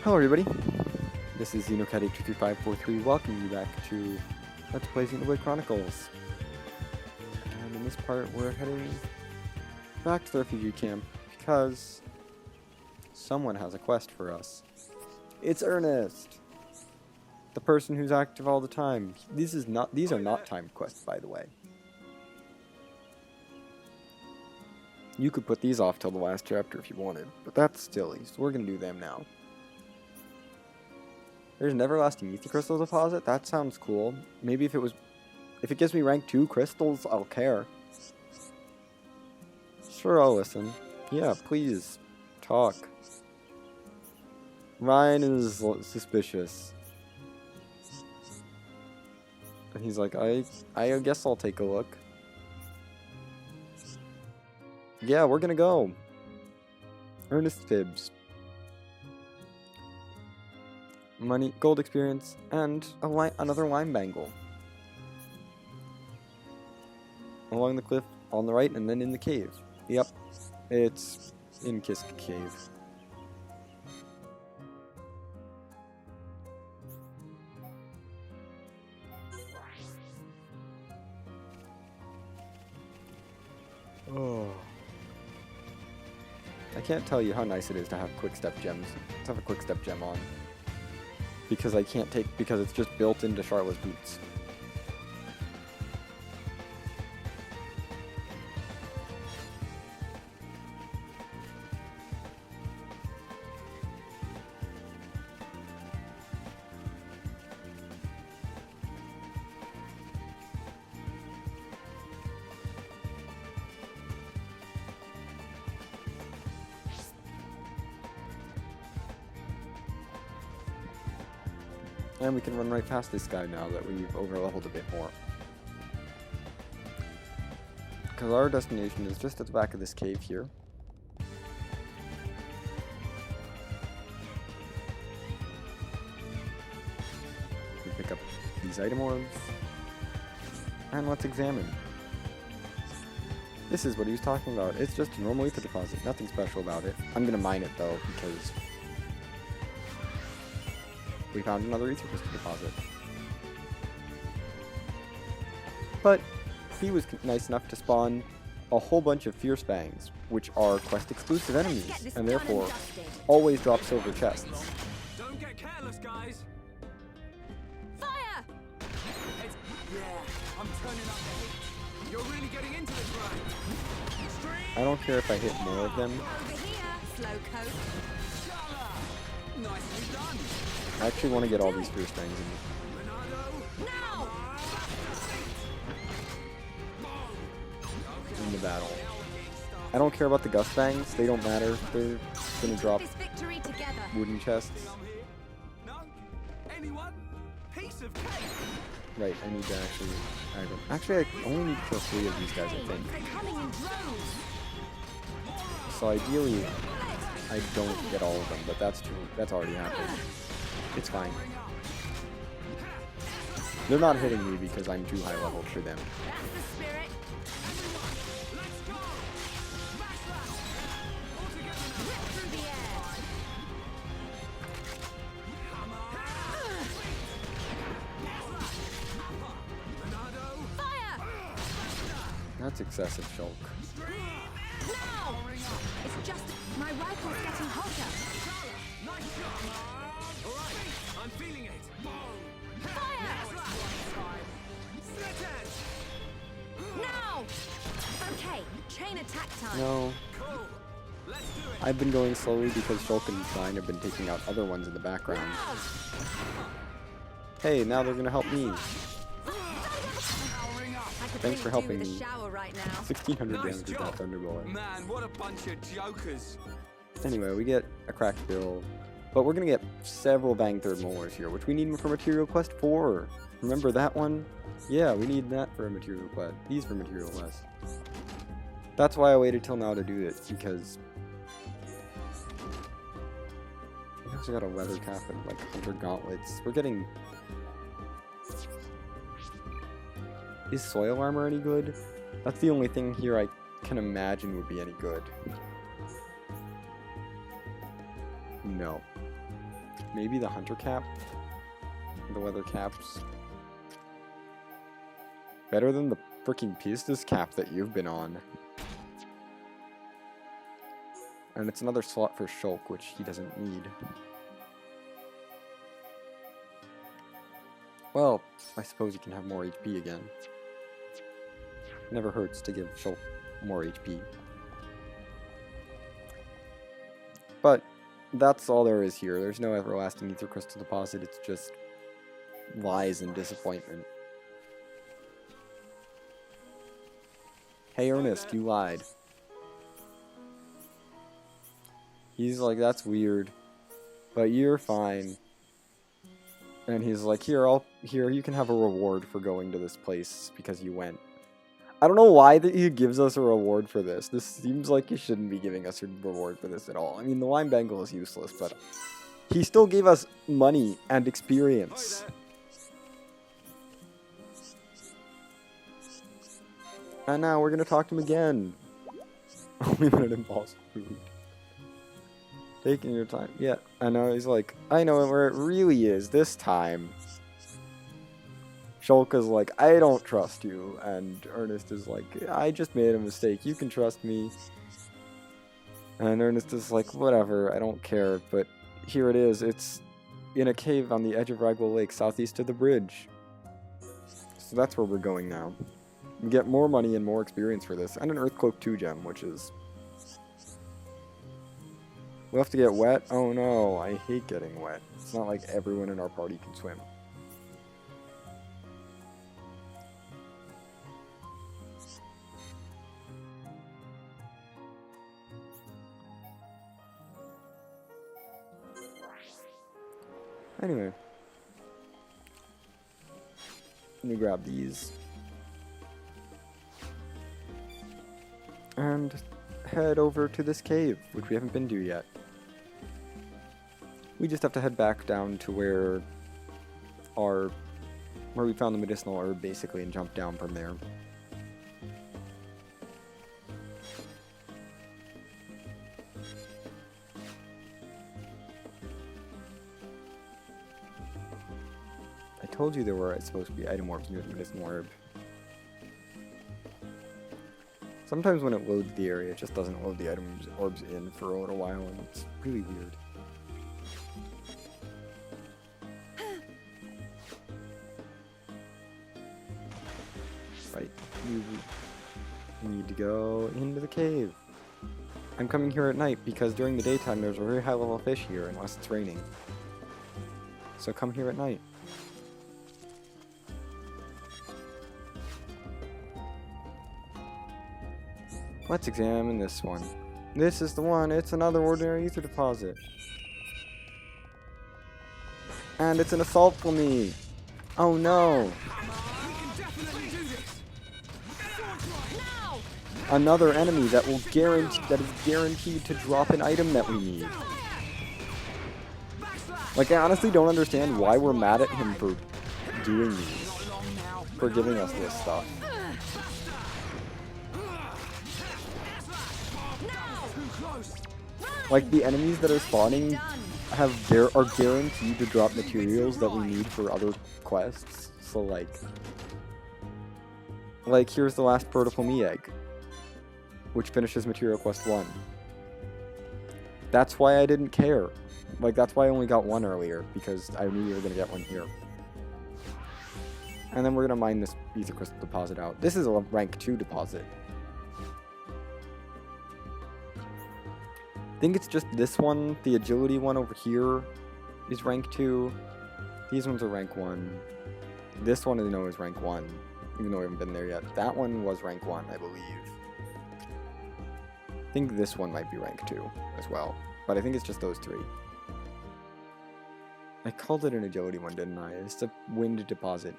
Hello everybody, this is Xenoblade23543 welcoming you back to Let's Play Xenoblade Chronicles. And in this part we're heading back to the Refugee Camp because someone has a quest for us. It's Ernest! The person who's active all the time. These are not timed quests, by the way. You could put these off till the last chapter if you wanted, but that's silly, so we're gonna do them now. There's an everlasting ether crystal deposit? That sounds cool. Maybe if it gives me rank 2 crystals, I'll care. Sure, I'll listen. Yeah, please. Talk. Ryan is suspicious. And he's like, I guess I'll take a look. Yeah, we're gonna go. Ernest Fibs. Money, gold experience, and another lime bangle. Along the cliff on the right and then in the cave. Yep, it's in Kiska Cave. Oh. I can't tell you how nice it is to have quick step gems. Let's have a quick step gem on. Because because it's just built into Charlotte's boots. And we can run right past this guy now that we've overleveled a bit more. Because our destination is just at the back of this cave here. We pick up these item orbs. And let's examine. This is what he was talking about. It's just a normal ether deposit. Nothing special about it. I'm going to mine it though, because we found another ether crystal deposit. But he was nice enough to spawn a whole bunch of fierce Vangs, which are quest exclusive enemies, and therefore always drop silver chests. Don't get careless, guys. Fire! Yeah, I'm turning up the heat. You're really getting into this, right? I don't care if I hit more of them. Over here, slowcoat. Nicely done. I actually want to get all these fierce Vangs in. Now! In the battle. I don't care about the Gust Vangs, they don't matter. They're gonna drop This victory together. wooden chests. No? Anyone? Piece of cake. Right, I need to actually I only need to kill 3 of these guys, I think. They're coming in droves. So ideally, I don't get all of them, but that's true. That's already happened. It's fine. They're not hitting me because I'm too high leveled for them. That's the spirit. Let's go. Rip through the air. Fire! That's excessive, Shulk. Now! It's just my rifle's getting hotter. Nice shot. All right, I'm feeling it. Fire! Split edge. Now! Okay, chain attack time. No, Cool. Let's do it. I've been going slowly because Shulk and Shine have been taking out other ones in the background. Now! Hey, now they're gonna help me. Powering up. I could Thanks really for do helping with a me. shower right now. 1600 Nice damage with that job. Thunderbolt. Man, what a bunch of jokers. Anyway, we get a cracked bill, but we're gonna get several Vang Third Molars here, which we need for Material Quest 4. Remember that one? Yeah, we need that for a Material Quest. These for Material Quest. That's why I waited till now to do it, because we also got a leather cap and like 100 gauntlets. We're getting. Is soil armor any good? That's the only thing here I can imagine would be any good. No. maybe the hunter cap, the leather caps. Better than the freaking Pistis cap that you've been on. And it's another slot for Shulk, which he doesn't need. Well, I suppose you can have more HP again. Never hurts to give Shulk more HP. But that's all there is here. There's no everlasting ether crystal deposit. It's just lies and disappointment. Hey Ernest, you lied. He's like, that's weird, but you're fine. And he's like, here, you can have a reward for going to this place because you went. I don't know why that he gives us a reward for this. This seems like he shouldn't be giving us a reward for this at all. I mean, the wine bangle is useless, but he still gave us money and experience. And now we're gonna talk to him again. Only minute impulse food. Taking your time. Yeah, I know. He's like, I know where it really is this time. Shulka's like, I don't trust you. And Ernest is like, I just made a mistake. You can trust me. And Ernest is like, whatever, I don't care. But here it is. It's in a cave on the edge of Ragwell Lake, southeast of the bridge. So that's where we're going now. We get more money and more experience for this. And an Earthcloak 2 gem, which is... We'll have to get wet? Oh no, I hate getting wet. It's not like everyone in our party can swim. Anyway. Let me grab these. And head over to this cave, which we haven't been to yet. We just have to head back down to where we found the medicinal herb, basically, and jump down from there. I told you there were supposed to be item orbs near the medicinal herb. Sometimes when it loads the area, it just doesn't load the item orbs in for a little while, and it's really weird. Right, you need to go into the cave. I'm coming here at night because during the daytime there's a very high level fish here unless it's raining. So come here at night. Let's examine this one. This is the one. It's another ordinary ether deposit. And it's an assault Flamii. Oh no. Another enemy that is guaranteed to drop an item that we need. Like, I honestly don't understand why we're mad at him for doing these. For giving us this stuff. Like, the enemies that are spawning are guaranteed to drop materials that we need for other quests. So, like here's the last Flamii egg, which finishes Material Quest 1. That's why I didn't care. Like, that's why I only got one earlier, because I knew you were going to get one here. And then we're going to mine this Ether Crystal deposit out. This is a rank 2 deposit. I think it's just this one, the agility one over here, is rank 2. These ones are rank 1. This one I know is rank 1, even though we haven't been there yet. That one was rank 1, I believe. I think this one might be rank 2 as well, but I think it's just those 3. I called it an agility one, didn't I? It's a wind deposit.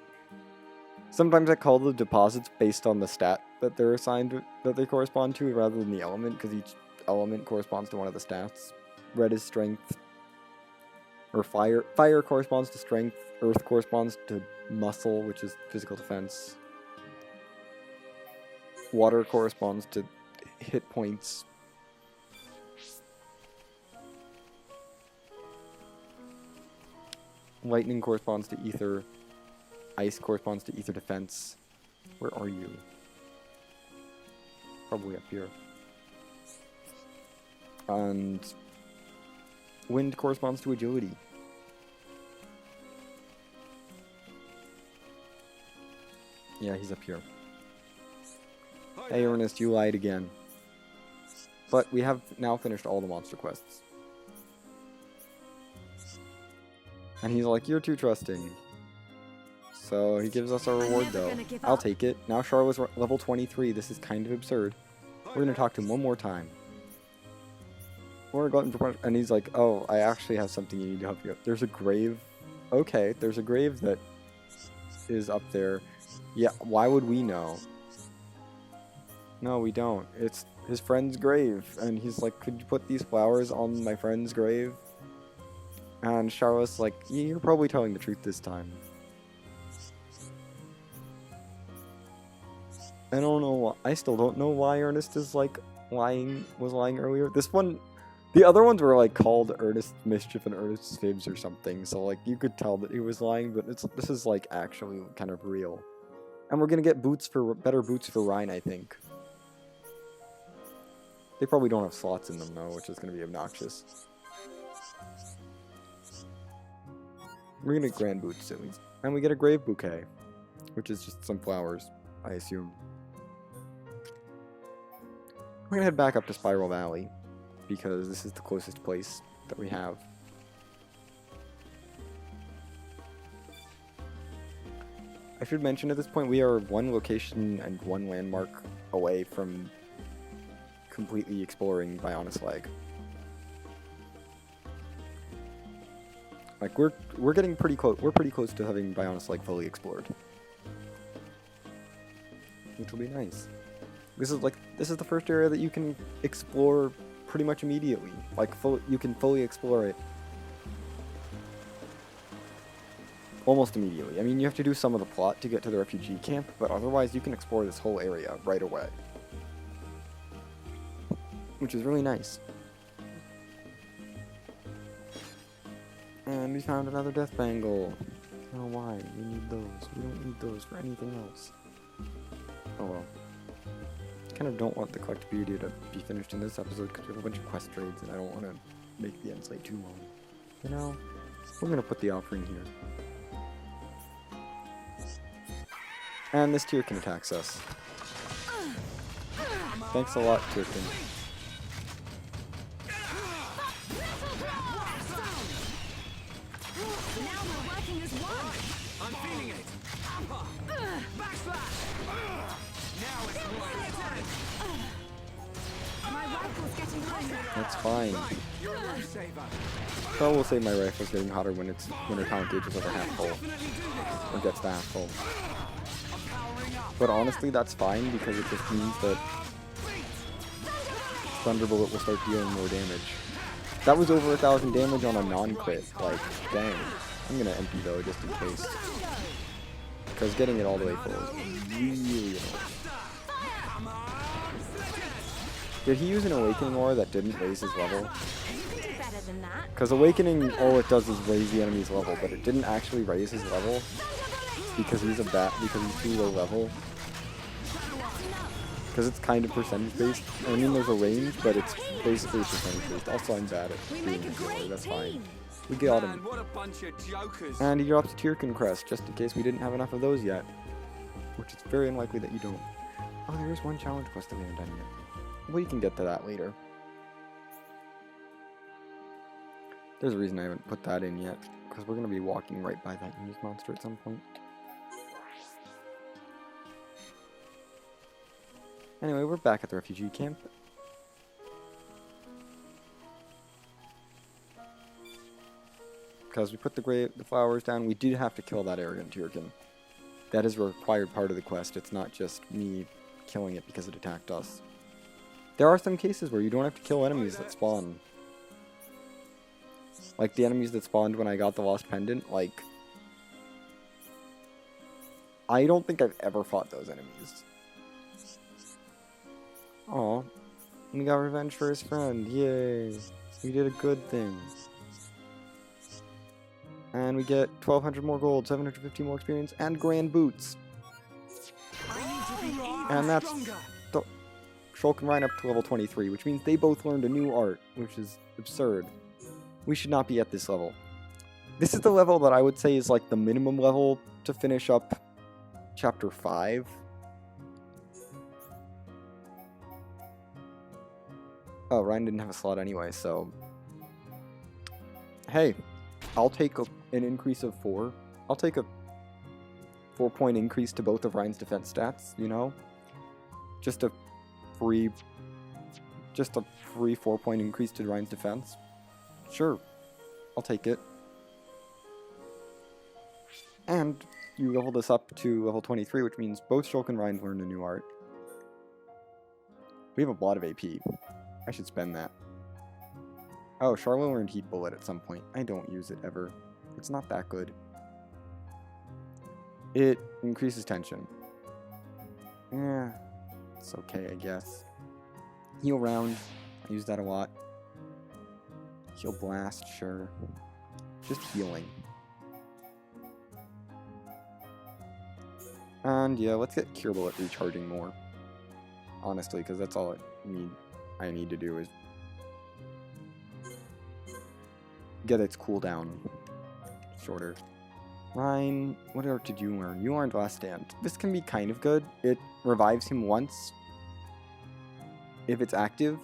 Sometimes I call the deposits based on the stat that they're assigned, that they correspond to, rather than the element, because each element corresponds to one of the stats. Red is strength, or fire. Fire corresponds to strength. Earth corresponds to muscle, which is physical defense. Water corresponds to hit points. Lightning corresponds to ether. Ice corresponds to ether defense. Where are you? Probably up here. And wind corresponds to agility. Yeah, he's up here. Hey Ernest, you lied again. But we have now finished all the monster quests. And he's like, you're too trusting. So he gives us our reward though. I'll take it. Now Charlotte's level 23. This is kind of absurd. We're gonna talk to him one more time. And he's like, oh, I actually have something you need to help you with. There's a grave. Okay, there's a grave that is up there. Yeah, why would we know? No, we don't. It's his friend's grave. And he's like, could you put these flowers on my friend's grave? And Charlotte's like, yeah, you're probably telling the truth this time. I don't know. I still don't know why Ernest is like was lying earlier. This one, the other ones were like called Ernest Mischief and Ernest Fibs or something. So like you could tell that he was lying, but this is like actually kind of real. And we're gonna get better boots for Ryan, I think. They probably don't have slots in them though, which is gonna be obnoxious. We're gonna get grand boots at least, and we get a grave bouquet, which is just some flowers, I assume. We're gonna head back up to Spiral Valley, because this is the closest place that we have. I should mention at this point, we are one location and one landmark away from completely exploring Bionis Leg. Like, we're getting pretty close. We're pretty close to having Bionis Leg fully explored. Which will be nice. This is the first area that you can explore pretty much immediately. Like, you can fully explore it almost immediately. I mean, you have to do some of the plot to get to the refugee camp, but otherwise you can explore this whole area right away. Which is really nice. And we found another death bangle. I don't know why. We need those. We don't need those for anything else. Oh well. I kind of don't want the collect beauty to be finished in this episode because we have a bunch of quest trades and I don't want to make the end slate too long. You know, we're going to put the offering here. And this Tyrkin attacks us. Thanks a lot, Tyrkin. I'm feeling it. Backslash. Now it's My rifle's getting hotter. That's fine. You're a lifesaver. So I will say my rifle's getting hotter when her talent gauge is over half full. Or gets to half full. But honestly, that's fine because it just means that Thunderbolt will start dealing more damage. That was over 1,000 damage on a non-crit. Like, dang. I'm gonna empty though, just in case. Because getting it all the way full is really annoying. Did he use an Awakening Aura that didn't raise his level? Because Awakening, all it does is raise the enemy's level, but it didn't actually raise his level. Because he's too low level. Because it's kind of percentage based. I mean, there's a range, but it's basically percentage based. Also, I'm bad at doing it, that's fine. We got him. And he drops a Tyrkin crest, just in case we didn't have enough of those yet. Which is very unlikely that you don't. Oh, there is one challenge quest that we haven't done yet. We can get to that later. There's a reason I haven't put that in yet. Because we're going to be walking right by that news monster at some point. Anyway, we're back at the refugee camp. Because we put the flowers down, we did have to kill that arrogant Tyrkin. That is a required part of the quest. It's not just me killing it because it attacked us. There are some cases where you don't have to kill enemies that spawn. Like the enemies that spawned when I got the Lost Pendant, like... I don't think I've ever fought those enemies. Aw, we got revenge for his friend, yay! We did a good thing. And we get 1,200 more gold, 750 more experience, and grand boots. I need to be even And that's stronger. Shulk and Ryan up to level 23, which means they both learned a new art, which is absurd. We should not be at this level. This is the level that I would say is like the minimum level to finish up Chapter 5. Oh, Ryan didn't have a slot anyway, so... Hey, I'll take an increase of 4. I'll take a 4-point increase to both of Ryan's defense stats, you know? Just a free 4-point increase to Ryan's defense. Sure, I'll take it. And you level this up to level 23, which means both Shulk and Ryan learned a new art. We have a lot of AP. I should spend that. Oh, Charlotte learned Heat Bullet at some point. I don't use it ever. It's not that good. It increases tension. Yeah, it's okay, I guess. Heal Round. I use that a lot. Heal Blast, sure. Just healing. And yeah, let's get Cure Bullet recharging more. Honestly, because that's all I need to do is get its cooldown shorter. Ryan, what art did you learn? You learned Last Stand. This can be kind of good. It revives him once if it's active.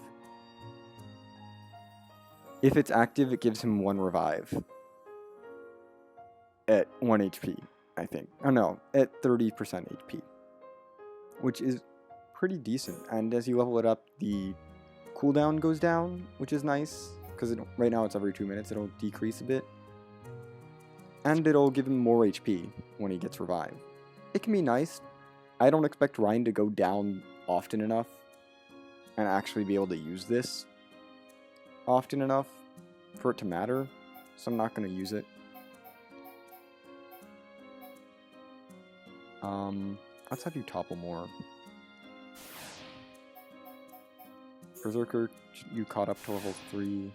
If it's active, it gives him 1 revive at 1 HP, I think. Oh no, at 30% HP, which is pretty decent. And as you level it up, the cooldown goes down, which is nice, because right now it's every 2 minutes. It'll decrease a bit. And it'll give him more HP when he gets revived. It can be nice. I don't expect Ryan to go down often enough and actually be able to use this often enough for it to matter, so I'm not going to use it. Let's have you topple more. Berserker, you caught up to level 3.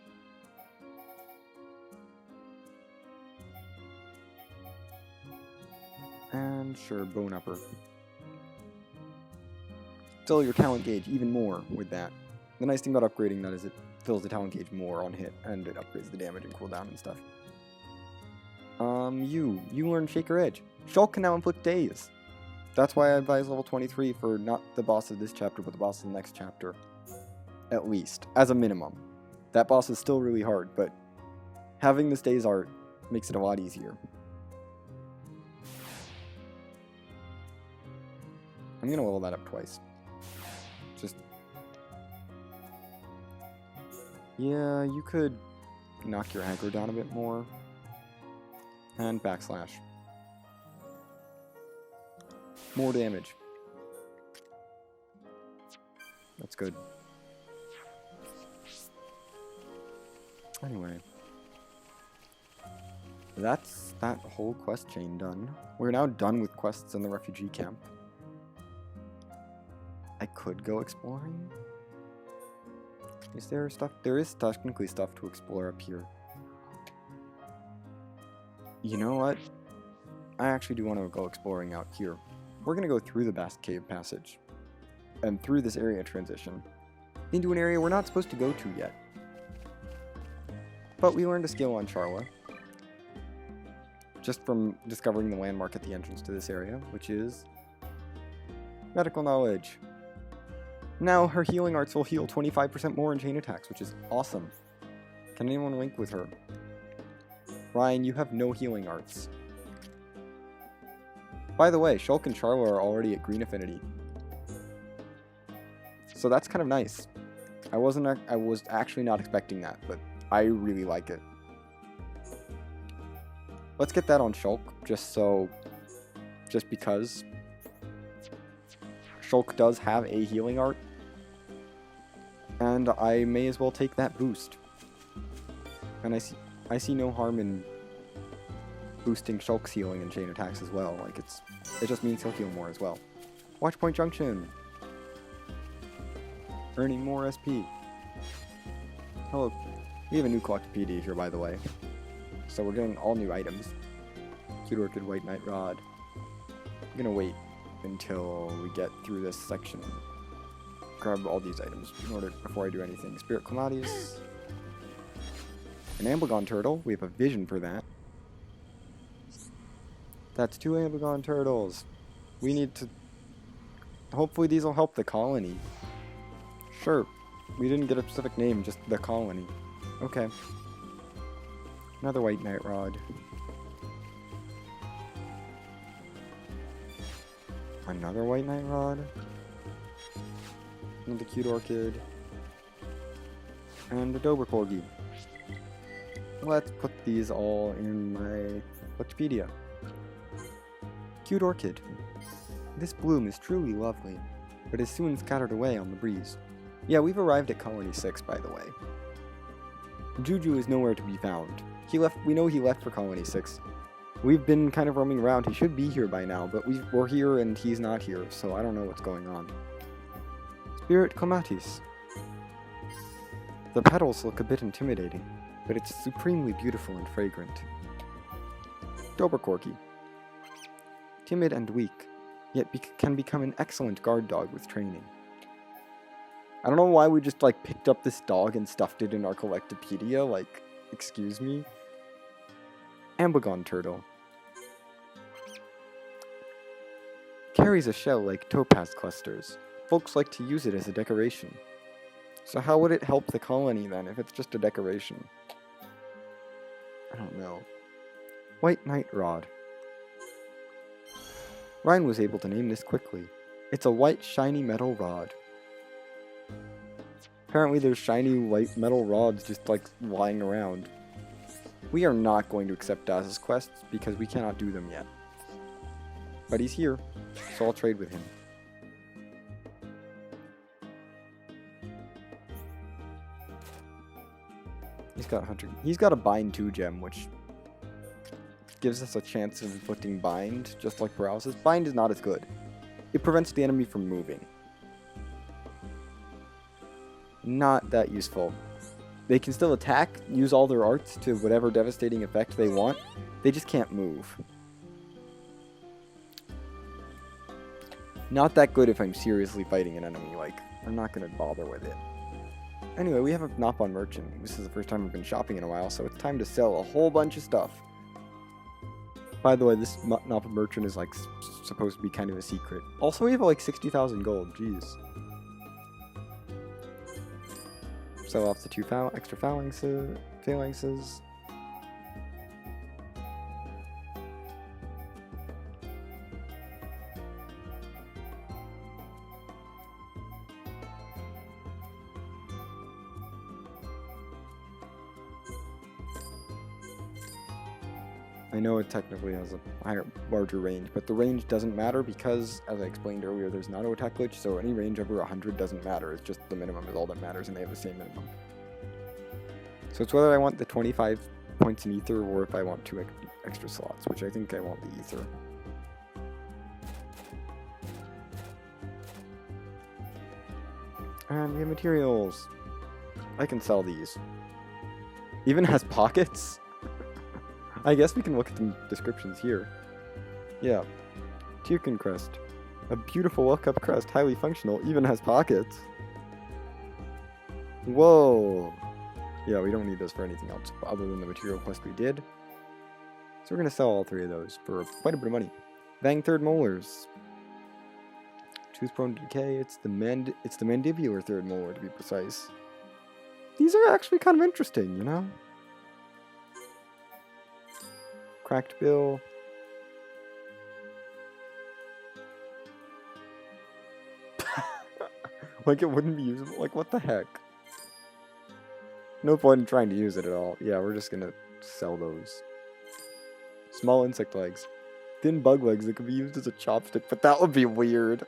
And sure, Bone Upper. Fill your talent gauge even more with that. The nice thing about upgrading that is it fills the talent gauge more on hit, and it upgrades the damage and cooldown and stuff. You learn Shaker Edge. Shulk can now inflict daze. That's why I advise level 23 for not the boss of this chapter, but the boss of the next chapter. At least, as a minimum. That boss is still really hard, but having this daze art makes it a lot easier. I'm gonna level that up twice. Just... Yeah, you could knock your aggro down a bit more. And backslash. More damage. That's good. Anyway. That's that whole quest chain done. We're now done with quests in the refugee camp. I could go exploring. Is there stuff? There is technically stuff to explore up here. You know what? I actually do want to go exploring out here. We're going to go through the Bast Cave Passage and through this area transition into an area we're not supposed to go to yet. But we learned a skill on Charla just from discovering the landmark at the entrance to this area, which is medical knowledge. Now her healing arts will heal 25% more in chain attacks, which is awesome. Can anyone link with her? Ryan, you have no healing arts. By the way, Shulk and Charla are already at green affinity. So that's kind of nice. I was actually not expecting that, but I really like it. Let's get that on Shulk, just because. Shulk does have a healing art, and I may as well take that boost. And I see no harm in boosting Shulk's healing and chain attacks as well. Like it just means he'll heal more as well. Watchpoint Junction. Earning more SP. Hello. We have a new Collectopedia here, by the way. So we're getting all new items. Cute Orchid, White Knight Rod. I'm gonna wait until we get through this section. Grab all these items before I do anything. Spirit Clematis. An Amblygon Turtle. We have a vision for that. That's 2 Amblygon Turtles. We need to... Hopefully these will help the colony. Sure. We didn't get a specific name, just the colony. Okay. Another White Knight Rod. Another White Knight Rod. Another Cute Orchid. And a Dober Corgi. Let's put these all in my Wikipedia. Cute Orchid. This bloom is truly lovely, but is soon scattered away on the breeze. Yeah, we've arrived at Colony 6, by the way. Juju is nowhere to be found. We know he left for Colony 6. We've been kind of roaming around. He should be here by now, but we're here and he's not here, so I don't know what's going on. Spirit Clematis. The petals look a bit intimidating, but it's supremely beautiful and fragrant. Dober Corgi. Timid and weak, yet can become an excellent guard dog with training. I don't know why we just picked up this dog and stuffed it in our Collectopedia, excuse me. Amblygon Turtle. Carries a shell like topaz clusters. Folks like to use it as a decoration. So how would it help the colony then if it's just a decoration? I don't know. White Knight Rod. Ryan was able to name this quickly. It's a white shiny metal rod. Apparently there's shiny white metal rods just lying around. We are not going to accept Daz's quests because we cannot do them yet. But he's here, so I'll trade with him. He's got a Bind 2 gem, which gives us a chance of inflicting Bind, just like Paralysis. Bind is not as good. It prevents the enemy from moving. Not that useful. They can still attack, use all their arts to whatever devastating effect they want. They just can't move. Not that good if I'm seriously fighting an enemy. I'm not going to bother with it. Anyway, we have a Nopon Merchant. This is the first time I've been shopping in a while, so it's time to sell a whole bunch of stuff. By the way, this Nopon Merchant is supposed to be kind of a secret. Also, we have 60,000 gold. Jeez. Sell off the 2 extra phalanxes. I know it technically has a larger range, but the range doesn't matter because, as I explained earlier, there's an auto attack glitch, so any range over 100 doesn't matter. It's just the minimum is all that matters, and they have the same minimum. So it's whether I want the 25 points in Ether or if I want 2 extra slots, which I think I want the Ether. And we have materials. I can sell these. Even has pockets? I guess we can look at the descriptions here. Yeah. Tierkin crest. A beautiful well-kept crest, highly functional, even has pockets. Whoa! Yeah, we don't need those for anything else other than the material quest we did. So we're going to sell all 3 of those for quite a bit of money. Vang Third Molars. Tooth prone to decay. It's the mandibular third molar to be precise. These are actually kind of interesting, you know? Cracked bill. It wouldn't be usable. What the heck? No point in trying to use it at all. Yeah, we're just gonna sell those. Small insect legs. Thin bug legs that could be used as a chopstick, but that would be weird.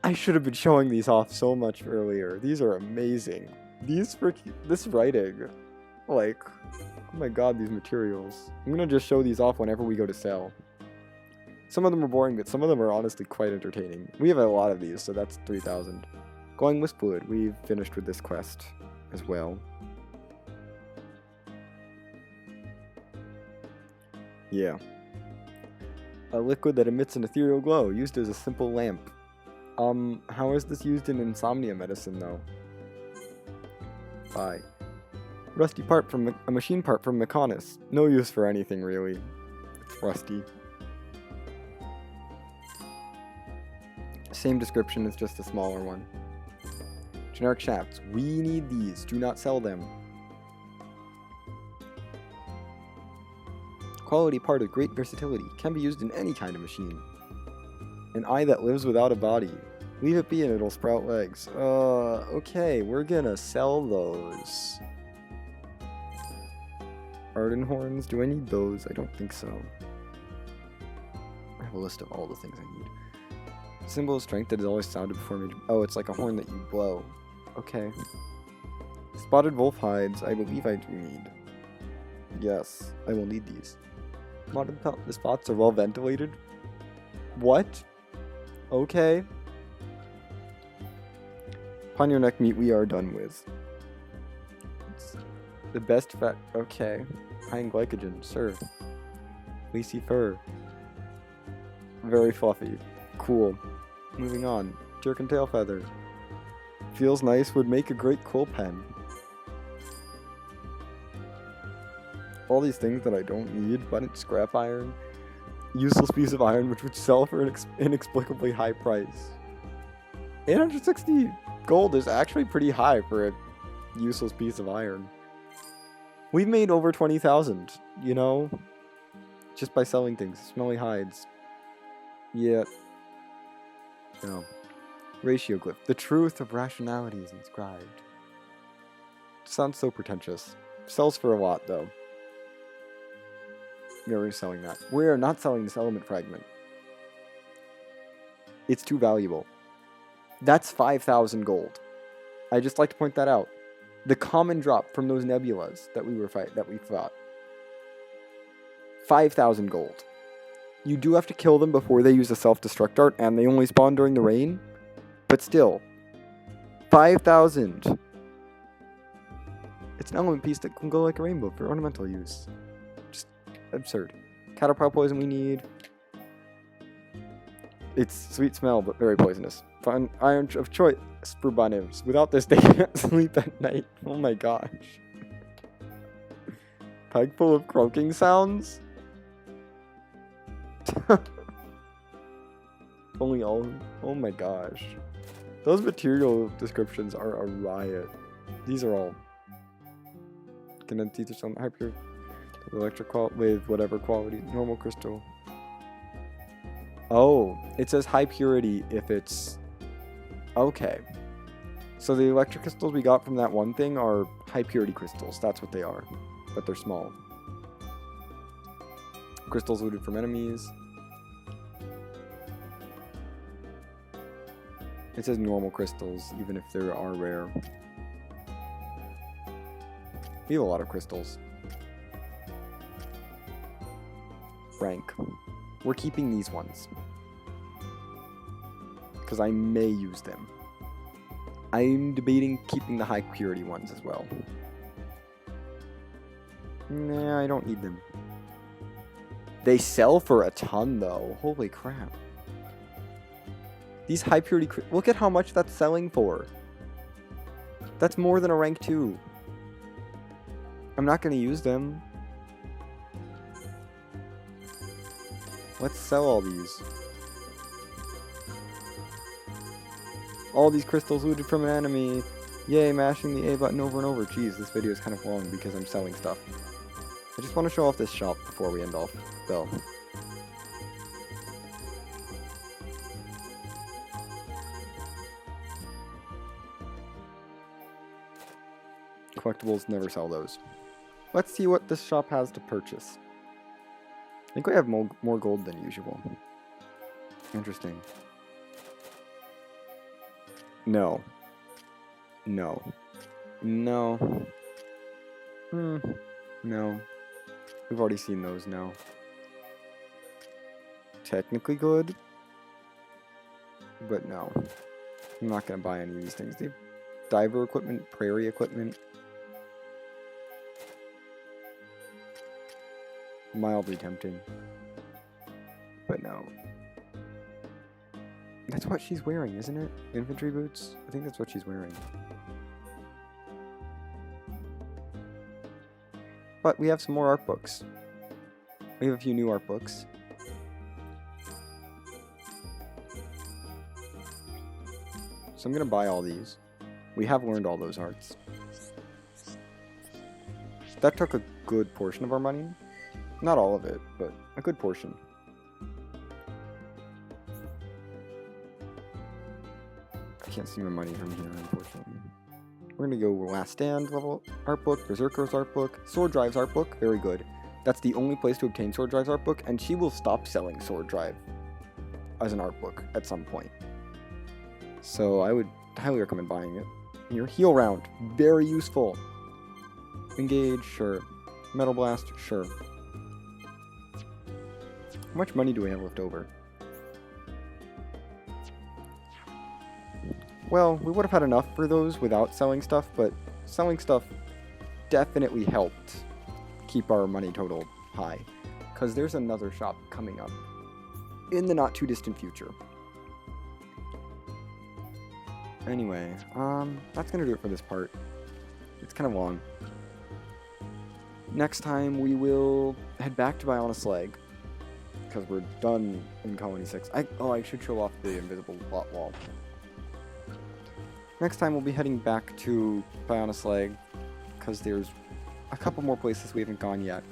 I should have been showing these off so much earlier. These are amazing. This writing. Oh my god, these materials. I'm gonna just show these off whenever we go to sell. Some of them are boring, but some of them are honestly quite entertaining. We have a lot of these, so that's 3,000. Glowing Wisp Fluid. We've finished with this quest as well. Yeah. A liquid that emits an ethereal glow, used as a simple lamp. How is this used in insomnia medicine, though? Bye. Rusty part from a machine part from Mechonis. No use for anything, really. It's rusty. Same description, it's just a smaller one. Generic shafts. We need these. Do not sell them. Quality part of great versatility. Can be used in any kind of machine. An eye that lives without a body. Leave it be and it'll sprout legs. Okay, we're gonna sell those. Arden horns, do I need those? I don't think so. I have a list of all the things I need. Symbol of strength that has always sounded before me. Oh, it's like a horn that you blow. Okay. Spotted wolf hides, I believe I do need. Yes, I will need these. The spots are well ventilated. What? Okay. Upon your neck meat we are done with. It's the best fat. Okay. High in glycogen, sir. Fleecy fur. Very fluffy. Cool. Moving on. Jerk and tail feather. Feels nice, would make a great quill pen. All these things that I don't need, but scrap iron. Useless piece of iron which would sell for an inexplicably high price. 860 gold is actually pretty high for a useless piece of iron. We've made over 20,000, you know? Just by selling things. Smelly hides. Yeah. No. Ratio glyph. The truth of rationality is inscribed. Sounds so pretentious. Sells for a lot, though. Yeah, we're selling that. We're not selling this element fragment. It's too valuable. That's 5,000 gold. I just like to point that out. The common drop from those nebulas that we fought. 5,000 gold. You do have to kill them before they use a self-destruct art, and they only spawn during the rain. But still, 5,000. It's an element piece that can go like a rainbow for ornamental use. Just absurd. Caterpillar poison we need. It's sweet smell, but very poisonous. Fun iron of choice for bunnies. Without this, they can't sleep at night. Oh my gosh. Peg full of croaking sounds? Only all. Oh my gosh. Those material descriptions are a riot. These are all. Condensed ether some hyper electric with whatever quality. Normal crystal. Oh, it says high purity if it's... Okay. So the electric crystals we got from that one thing are high purity crystals. That's what they are. But they're small. Crystals looted from enemies. It says normal crystals, even if they are rare. We have a lot of crystals. Rank. We're keeping these ones. Because I may use them. I'm debating keeping the high purity ones as well. Nah, I don't need them. They sell for a ton though. Holy crap. These high purity... Look at how much that's selling for. That's more than a rank 2. I'm not going to use them. Let's sell all these. All these crystals looted from an enemy. Yay, mashing the A button over and over. Jeez, this video is kind of long because I'm selling stuff. I just want to show off this shop before we end off, though. Collectibles, never sell those. Let's see what this shop has to purchase. I think we have more gold than usual. Interesting. No. No. No. No. We've already seen those now. Technically good. But no. I'm not going to buy any of these things. They have diver equipment, prairie equipment. Mildly tempting. But no. That's what she's wearing, isn't it? Infantry boots? I think that's what she's wearing. But we have some more art books. We have a few new art books. So I'm going to buy all these. We have learned all those arts. That took a good portion of our money. Not all of it, but a good portion. I can't see my money from here, unfortunately. We're going to go Last Stand level art book, Berserker's art book, Sword Drive's art book, very good. That's the only place to obtain Sword Drive's art book, and she will stop selling Sword Drive as an art book at some point. So I would highly recommend buying it. Your heal round, very useful. Engage, sure. Metal Blast, sure. How much money do we have left over? Well, we would have had enough for those without selling stuff, but selling stuff definitely helped keep our money total high. Because there's another shop coming up in the not too distant future. Anyway, that's gonna do it for this part. It's kind of long. Next time we will head back to Bionis Leg, because we're done in Colony 6. I should show off the invisible plot wall. Next time we'll be heading back to Bionis Leg, because there's a couple more places we haven't gone yet.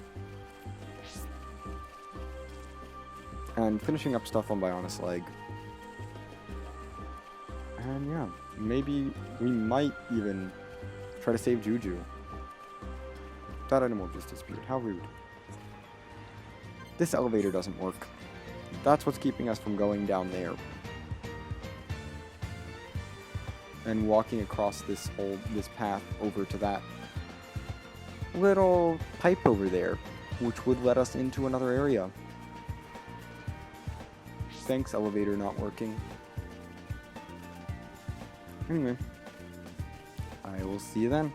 And finishing up stuff on Bionis Leg. And yeah, maybe we might even try to save Juju. That item will just disappear. How rude. This elevator doesn't work. That's what's keeping us from going down there. And walking across this path over to that little pipe over there, which would let us into another area. Thanks, elevator not working. Anyway, I will see you then.